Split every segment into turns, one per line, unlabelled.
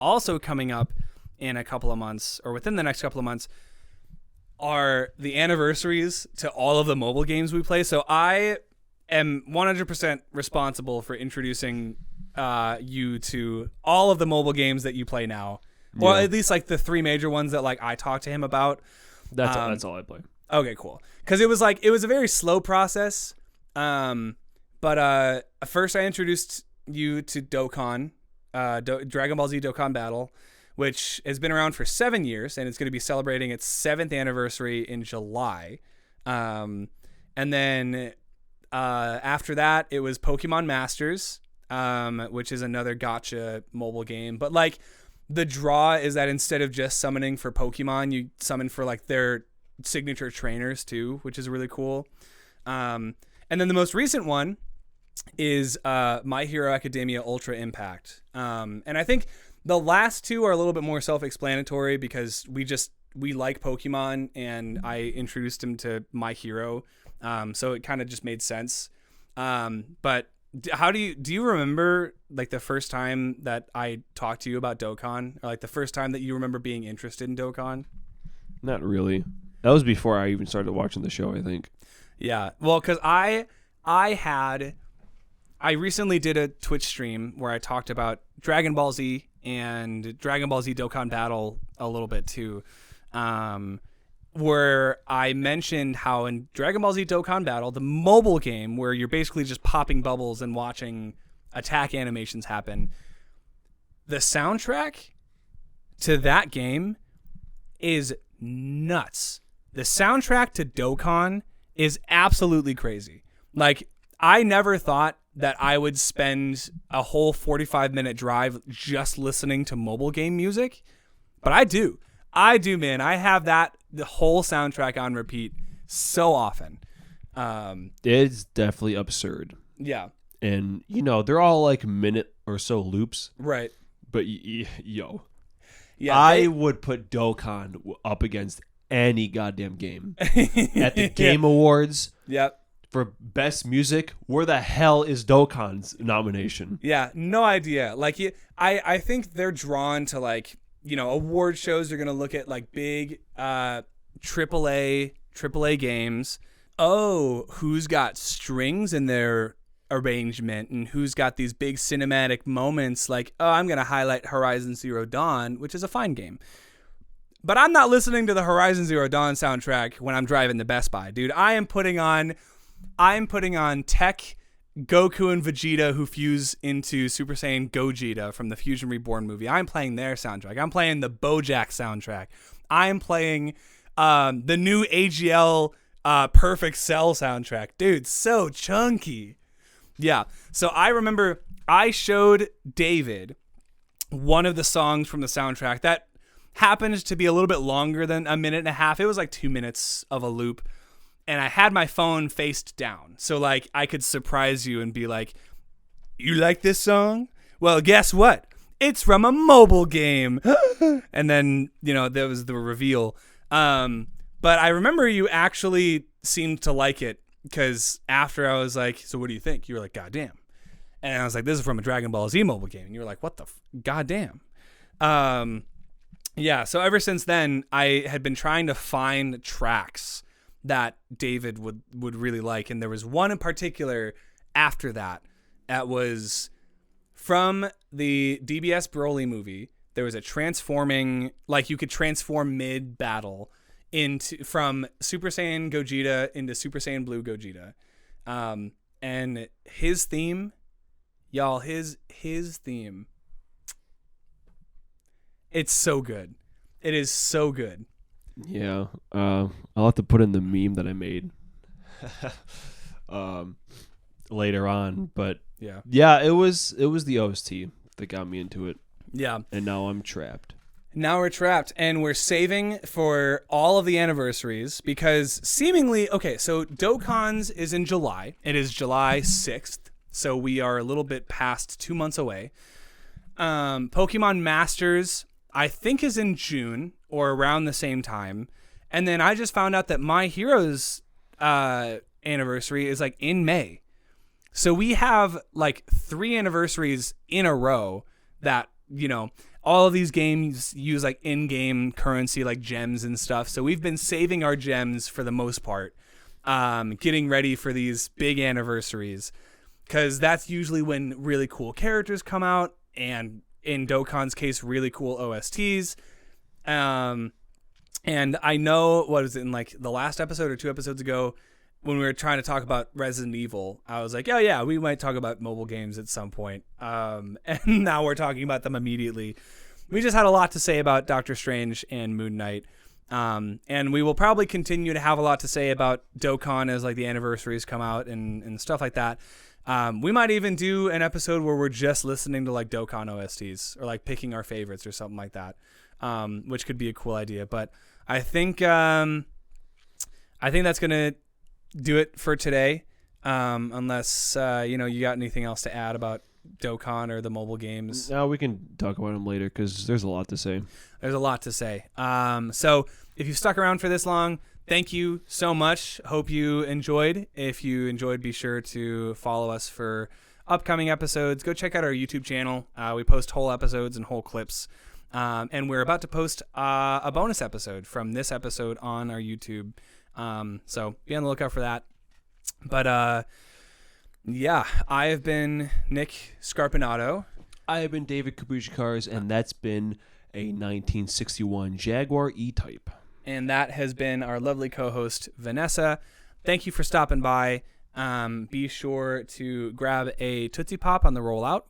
also coming up in a couple of months, or within the next couple of months, are the anniversaries to all of the mobile games we play. So I am 100% responsible for introducing you to all of the mobile games that you play now. Well, at least like the 3 major ones that like I talked to him about.
That's all I play.
Okay, cool. Because it was a very slow process. But first I introduced you to Dokkan, Dragon Ball Z Dokkan Battle, which has been around for 7 years, and it's going to be celebrating its 7th anniversary in July. And then after that, it was Pokemon Masters, which is another Gacha mobile game. But like the draw is that instead of just summoning for Pokemon, you summon for like their signature trainers too, which is really cool. And then the most recent one is My Hero Academia Ultra Impact. And I think the last 2 are a little bit more self-explanatory because we like Pokemon, and I introduced him to My Hero. So it kind of just made sense. But how do you remember like the first time that I talked to you about Dokkan, or like the first time that you remember being interested in Dokkan?
Not really. That was before I even started watching the show, I think.
Yeah. Well, because I recently did a Twitch stream where I talked about Dragon Ball Z and Dragon Ball Z Dokkan Battle a little bit too, where I mentioned how in Dragon Ball Z Dokkan Battle, the mobile game where you're basically just popping bubbles and watching attack animations happen, the soundtrack to that game is nuts. The soundtrack to Dokkan is absolutely crazy. Like, I never thought that I would spend a whole 45-minute drive just listening to mobile game music, but I do. Man. I have the whole soundtrack on repeat so often.
It's definitely absurd.
Yeah.
And, they're all like minute or so loops.
Right.
But, yo.
Yeah,
I would put Dokkan up against any goddamn game. At the Game Awards.
Yep.
For best music, where the hell is Dokkan's nomination?
Yeah, no idea. Like, I think they're drawn to like, award shows. They're gonna look at like big AAA games. Oh, who's got strings in their arrangement and who's got these big cinematic moments? Like, oh, I'm gonna highlight Horizon Zero Dawn, which is a fine game. But I'm not listening to the Horizon Zero Dawn soundtrack when I'm driving to Best Buy, dude. I'm putting on Tech, Goku, and Vegeta who fuse into Super Saiyan Gogeta from the Fusion Reborn movie. I'm playing their soundtrack. I'm playing the BoJack soundtrack. I'm playing the new AGL Perfect Cell soundtrack. Dude, so chunky. Yeah. So I remember I showed David one of the songs from the soundtrack that happened to be a little bit longer than a minute and a half. It was like 2 minutes of a loop. And I had my phone faced down. So like I could surprise you and be like, you like this song? Well, guess what? It's from a mobile game. And then, there was the reveal. But I remember you actually seemed to like it because after I was like, so what do you think? You were like, goddamn. And I was like, this is from a Dragon Ball Z mobile game. And you were like, what the goddamn? Yeah. So ever since then, I had been trying to find tracks that David would really like. And there was one in particular after that was from the DBS Broly movie. There was a transforming, like you could transform mid-battle from Super Saiyan Gogeta into Super Saiyan Blue Gogeta. And his theme, y'all, his theme, it's so good. It is so good.
Yeah, I'll have to put in the meme that I made later on, but yeah, it was the OST that got me into it.
Yeah,
and now I'm trapped.
Now we're trapped, and we're saving for all of the anniversaries because seemingly, okay, so Dokkan's is in July. It is July 6th, so we are a little bit past 2 months away. Pokemon Masters, I think, is in June or around the same time. And then I just found out that My Hero's anniversary is like in May. So we have like 3 anniversaries in a row that, all of these games use like in-game currency, like gems and stuff. So we've been saving our gems for the most part, getting ready for these big anniversaries, because that's usually when really cool characters come out, and in Dokkan's case, really cool OSTs. And I know, what was it, in like the last episode or 2 episodes ago, when we were trying to talk about Resident Evil, I was like, oh yeah, we might talk about mobile games at some point. And now we're talking about them immediately. We just had a lot to say about Doctor Strange and Moon Knight. And we will probably continue to have a lot to say about Dokkan as like the anniversaries come out and stuff like that. We might even do an episode where we're just listening to like Dokkan OSTs, or like picking our favorites or something like that, which could be a cool idea. But I think that's gonna do it for today, unless you got anything else to add about Dokkan or the mobile games.
No, we can talk about them later because there's a lot to say.
There's a lot to say. So if you stuck around for this long, thank you so much. Hope you enjoyed. If you enjoyed, be sure to follow us for upcoming episodes. Go check out our YouTube channel. We post whole episodes and whole clips. And we're about to post a bonus episode from this episode on our YouTube. So be on the lookout for that. But yeah, I have been Nick Scarpinato.
I have been David Kabushikars, and that's been a 1961 Jaguar E-Type.
And that has been our lovely co-host, Vanessa. Thank you for stopping by. Be sure to grab a Tootsie Pop on the rollout.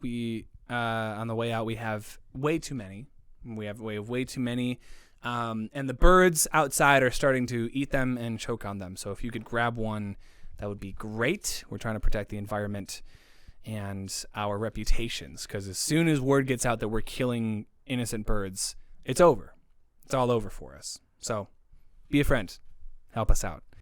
On the way out, we have way too many. We have way too many. And the birds outside are starting to eat them and choke on them. So if you could grab one, that would be great. We're trying to protect the environment and our reputations, because as soon as word gets out that we're killing innocent birds, it's over. It's all over for us. So be a friend. Help us out.